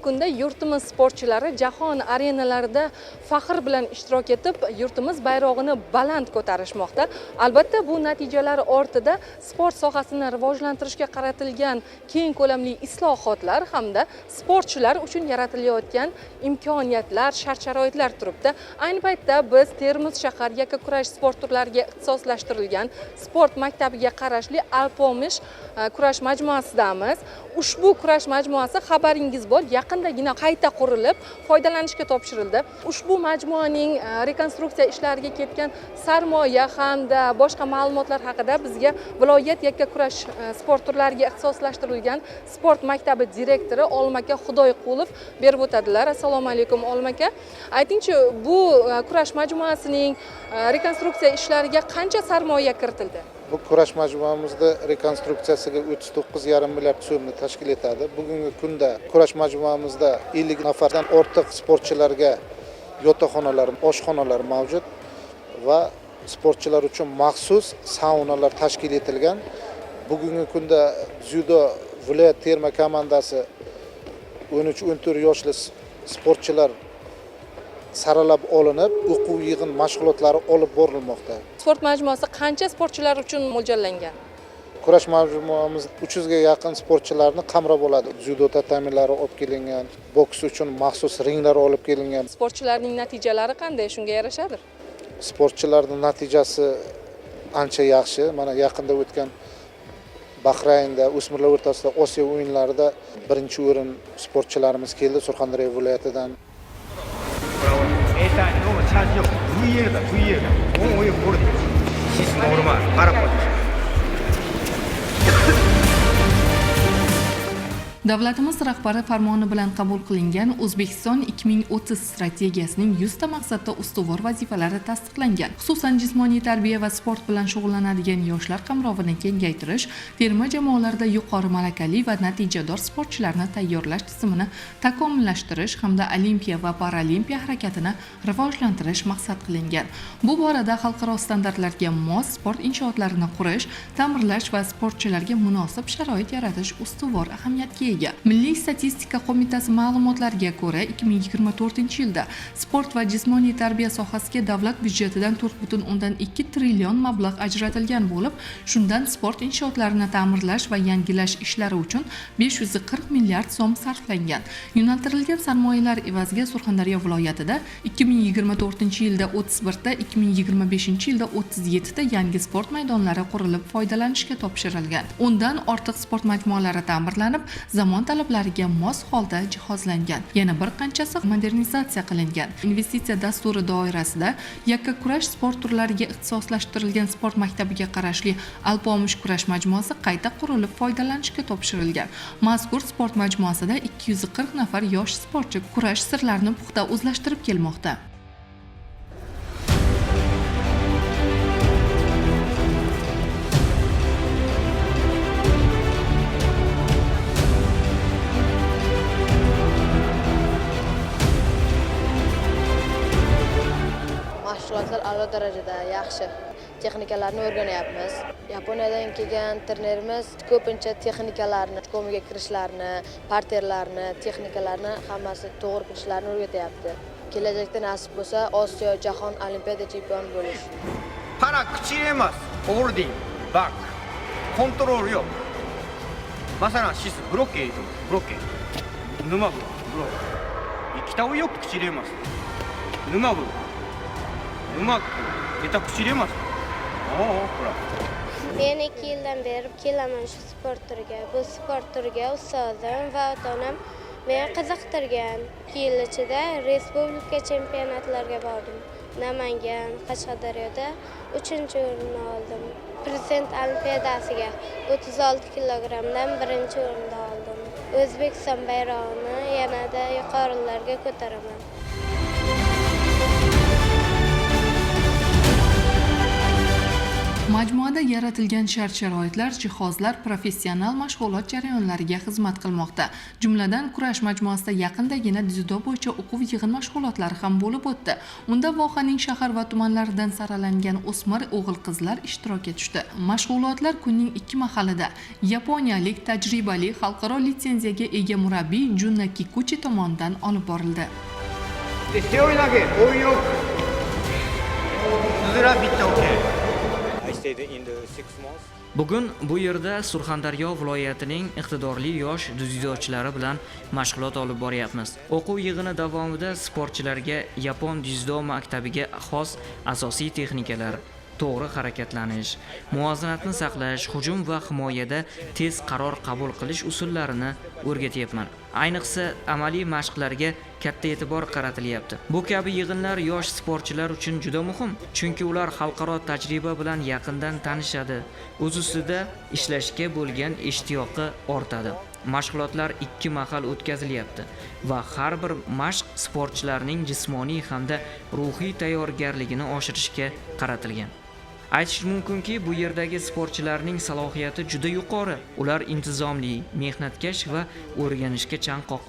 kunda yurtimiz sportchilari jahon arenalarida faxr bilan ishtirok etib, yurtimiz bayrog'ini baland ko'tarishmoqda. Albatta, bu natijalar ortida sport sohasini rivojlantirishga qaratilgan keng ko'lamli islohotlar hamda sportchilar uchun yaratilayotgan imkoniyatlar, shart-sharoitlar turibdi. Ayni paytda biz Termiz shahar yakkakurash sport turlariga ixtisoslashtirilgan sport maktabiga qarashli Alpomish kurash majmuasidamiz. Ushbu kurash majmuasi xabaringiz bor, yaqindagina qayta qurilib, foydalanishga topshirildi. Ushbu majmuaning rekonstruksiya ishlariga ketgan sarmoya hamda boshqa ma'lumotlar haqida bizga viloyat yakkakurash sport turlariga ixtisoslashtirilgan sport maktabi direktori Olmaka Xudoyqulov berib o'tadilar. Assalomu alaykum Olmaka. Aytingchi, bu kurash majmuasining rekonstruksiya ishlariga qancha sarmoya kiritildi? Bu kurash majmuamizda rekonstruksiyasiga 39,5 milliard so'mni tashkil etadi. Bugungi kunda kurash majmuamizda 50 nafardan ortiq sportchilarga yotoqxonalar, oshxonalar mavjud va sportchilar uchun maxsus saunalar tashkil etilgan. Bugungi kunda dzyudo viloyat terma komandasi 13-14 yoshli sportchilar saralab olinib, o'quv yig'in mashg'ulotlari olib borilmoqda. Sport majmuasi qancha sportchilar uchun mo'ljallangan? Kurash majmuamiz 300 ga yaqin sportchilarni qamrab oladi. Dzyudo tatamilari olib kelingan, boks uchun maxsus ringlar olib kelingan. Sportchilarning natijalari qanday? Shunga yarashadir? Sportchilarning natijasi ancha yaxshi. Mana yaqinda o'tgan Bahraynda o'smirlar o'rtasida Osiyo o'yinlarida birinchi o'rin sportchilarimiz keldi Surxondaryo viloyatidan. VL da, VL da. O'n o'yin bo'ldi. Siz normal, qarab qo'ying. Davlatimiz rahbari farmoni bilan qabul qilingan O'zbekiston 2030 strategiyasining 100 ta maqsadda ustuvor vazifalari tasdiqlangan. Xususan, jismoniy tarbiya va sport bilan shug'ullanadigan yoshlar qamrovini kengaytirish, terma jamoalarda yuqori malakali va natijador sportchilarni tayyorlash tizimini takomillashtirish hamda olimpiya va paralimpiya harakatini rivojlantirish maqsad qilingan. Bu borada xalqaro standartlarga mos sport inshootlarini qurish, ta'mirlash va sportchilarga munosib sharoit yaratish ustuvor ahamiyatga ega. Milliy statistika qo'mitasi ma'lumotlariga ko'ra, 2024-yilda sport va jismoniy tarbiya sohasiga davlat byudjetidan 4,2 trillion mablag' ajratilgan bo'lib, shundan sport inshootlarini ta'mirlash va yangilash ishlari uchun 540 milliard so'm sarflangan. Yo'naltirilgan sarmoyalar evaziga Surxondaryo viloyatida 2024-yilda 31 ta, 2025-yilda 37 ta yangi sport maydonlari qurilib foydalanishga topshirilgan. Undan ortiq sport majmualari ta'mirlanib, zamon talablariga mos holda jihozlangan. Yana bir qanchasi modernizatsiya qilingan. Investitsiya dasturi doirasida yakkakurash sport turlariga ixtisoslashtirilgan sport maktabiga qarashli Alpomish kurash majmuasi qayta qurilib foydalanishga topshirilgan. Mazkur sport majmuasida 240 nafar yosh sportchi kurash sirlarini puxta o'zlashtirib kelmoqda. Mashg'ulotlar a'lo darajada yaxshi. Texnikalarni o'rganyapmiz. Yaponiyadan kelgan trenerimiz ko'pincha texnikalarni, ko'miga kirishlarni, parterlarni, texnikalarni hammasi to'g'ri kirishlarini o'rgatyapti. Kelajakda nasib bo'lsa, Osiyo, Jahon Olimpiada chempioni bo'lish. Para kuchi emas, holding, back, kontrol yo'q. Masalan, siz blokke, nima bu? Blok. Ikkita yo'q kuchi emas. Nima bu? Nima? Eta kuchi emas. Men 2 yildan beri kelaman shu sport turiga. Bu sport turiga ustozim va ota-onam meni qiziqtirgan. 2 yil ichida respublika chempionatlarga bordim. Namangan, Qashqadaryoda 3-o'rinni oldim. Prezident olimpiadasiga 36 kilogramdan 1-o'rinni oldim. O'zbekiston bayrog'ini yanada yuqorilarga ko'taraman. Majmuada Majmuada yaratilgan shart-sharoitlar, jihozlar professional mashg'ulot jarayonlariga xizmat qilmoqda. Jumladan, kurash majmuasida yaqindagina dzyudo bo'yicha o'quv yig'in mashg'ulotlari ham bo'lib o'tdi. Unda vohaning shahar va tumanlaridan saralangan o'smir o'g'il-qizlar ishtirok etishdi. Mashg'ulotlar kunning 2 mahalida yaponiyalik tajribali xalqaro litsenziyaga ega murabbiy Junna Kikuchi tomonidan olib borildi. で背負い投げ応用うずらビッタオケ I stayed in the 6 months. Bugun bu yerda Surxondaryo viloyatining iqtidorli yosh dzyudochilari bilan mashg'ulot olib boryapmiz. O'quv yig'ini davomida sportchilarga Yapon dzyudo maktabiga xos asosiy texnikalar, to'g'ri harakatlanish, muvozanatni saqlash, hujum va himoyada tez qaror qabul qilish usullarini o'rgatyapman. Ayniqsa amaliy mashqlarga katta e'tibor qaratilyapti. Bu kabi yig'inlar yosh sportchilar uchun juda muhim, chunki ular xalqaro tajriba bilan yaqindan tanishadi. O'z ustida ishlashga bo'lgan ishtiyoqi ortadi. Mashg'ulotlar 2 mahal o'tkazilyapti va har bir mashq sportchilarning jismoniy hamda ruhiy tayyorgarligini oshirishga qaratilgan. Aytish mumkinki, bu yerdagi sportchilarning salohiyati juda yuqori. Ular intizomli, mehnatkash va o'rganishga chanqoq.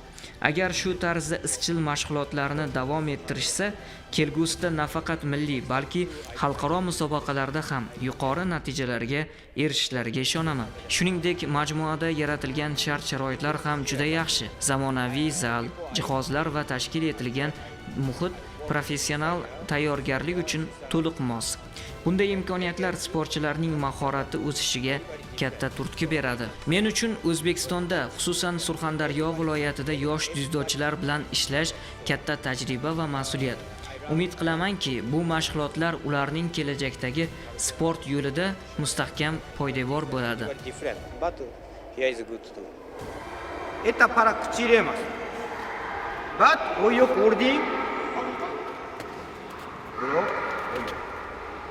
Agar shu tarzda izchil mashg'ulotlarni davom ettirishsa, kelgusida nafaqat milliy, balki xalqaro musobaqalarda ham yuqori natijalarga erishishlariga ishonaman. Shuningdek, majmuada yaratilgan shart-sharoitlar ham juda yaxshi. Zamonaviy zal, jihozlar va tashkil etilgan muhit professional tayyorgarlik uchun to'liq mos. Bunday imkoniyatlar sportchilarning mahorati o'sishiga katta turtki beradi. Men uchun O'zbekistonda, xususan Surxondaryo viloyatida yosh dzyudochilar bilan ishlash katta tajriba va mas'uliyat. Umid qilamanki, bu mashg'ulotlar ularning kelajakdagi sport yo'lida mustahkam poydevor bo'ladi. But here is good too. 得たパラ口入れます。But おいよくホールディング。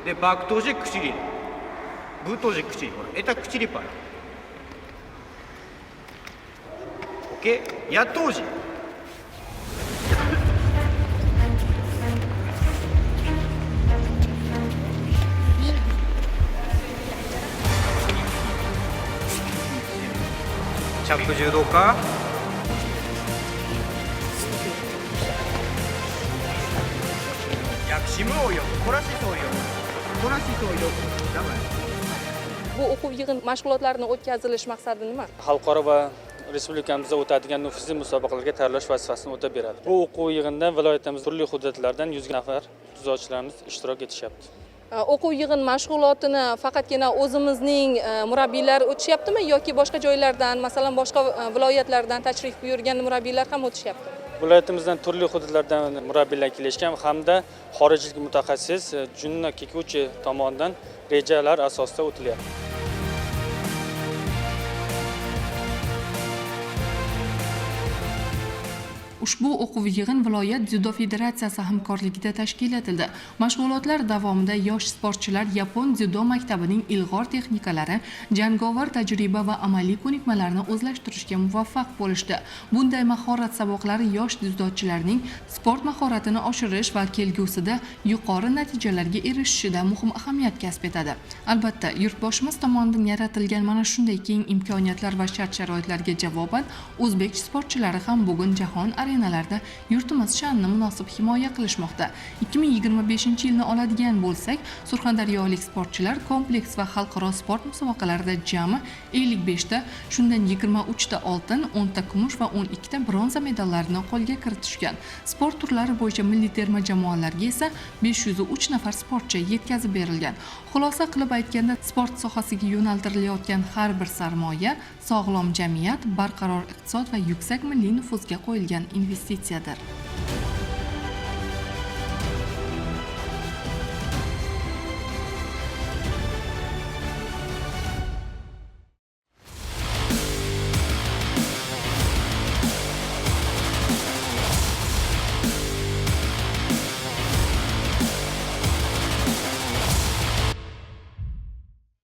でバック投資口入れ。ブー投資口入れ。ほら、得た口入れパラ。OK。や投資。チャップ柔道家yakshimi o'yin kurashish o'yin kurashish o'yin давай Bu o'quv yig'in mashg'ulotlarini o'tkazilish maqsadi nima? Xalqaro va respublikamizda o'tadigan nufuzli musobaqalarga tayyorlash vazifasini o'tab beradi. Bu o'quv yig'inida viloyatimiz turli hududlardan 100 nafar dzyudochilarimiz ishtirok etishyapti. O'quv yig'in mashg'ulotini faqatgina o'zimizning murabbiylari o'tishyaptimi yoki boshqa joylardan, masalan boshqa viloyatlardan tashrif buyurgan murabbiylar ham o'tishyapti? Viloyatimizdan turli hududlardan murabbiylar kelishgan hamda xorijlik mutaxassis Junna Kikuchi tomonidan rejalar asosida o'tilyapti. Ushbu o'quv yig'in viloyat dzyudo federatsiyasi hamkorligida tashkil etildi. Mashg'ulotlar davomida yosh sportchilar Yapon dzyudo maktabining ilg'or texnikalari, jangovar tajriba va amaliy ko'nikmalarni o'zlashtirishga muvaffaq bo'lishdi. Bunday mahorat saboqlari yosh dzyudochilarning sport mahoratini oshirish va kelgusida yuqori natijalarga erishishida muhim ahamiyat kasb etadi. Albatta, yurtboshimiz tomonidan yaratilgan mana shunday keng imkoniyatlar va shart-sharoitlarga javoban o'zbek sportchilari ham bugun jahon arenalarda yurtimiz sha'nini munosib himoya qilishmoqda. 2025-yilni oladigan bo'lsak, surxondaryolik sportchilar kompleks va xalqaro sport musobaqalarida jami 55 ta, shundan 23 ta oltin, 10 ta kumush va 12 ta bronza medallarni qo'lga kiritishgan. Sport turlari bo'yicha milliy terma jamoalarga esa 503 nafar sportchi yetkazib berilgan. Xulosa qilib aytganda, sport sohasiga yo'naltirilayotgan har bir sarmoya sog'lom jamiyat, barqaror iqtisod va yuksak milliy nufuzga qo'yilgan investitsiyadir.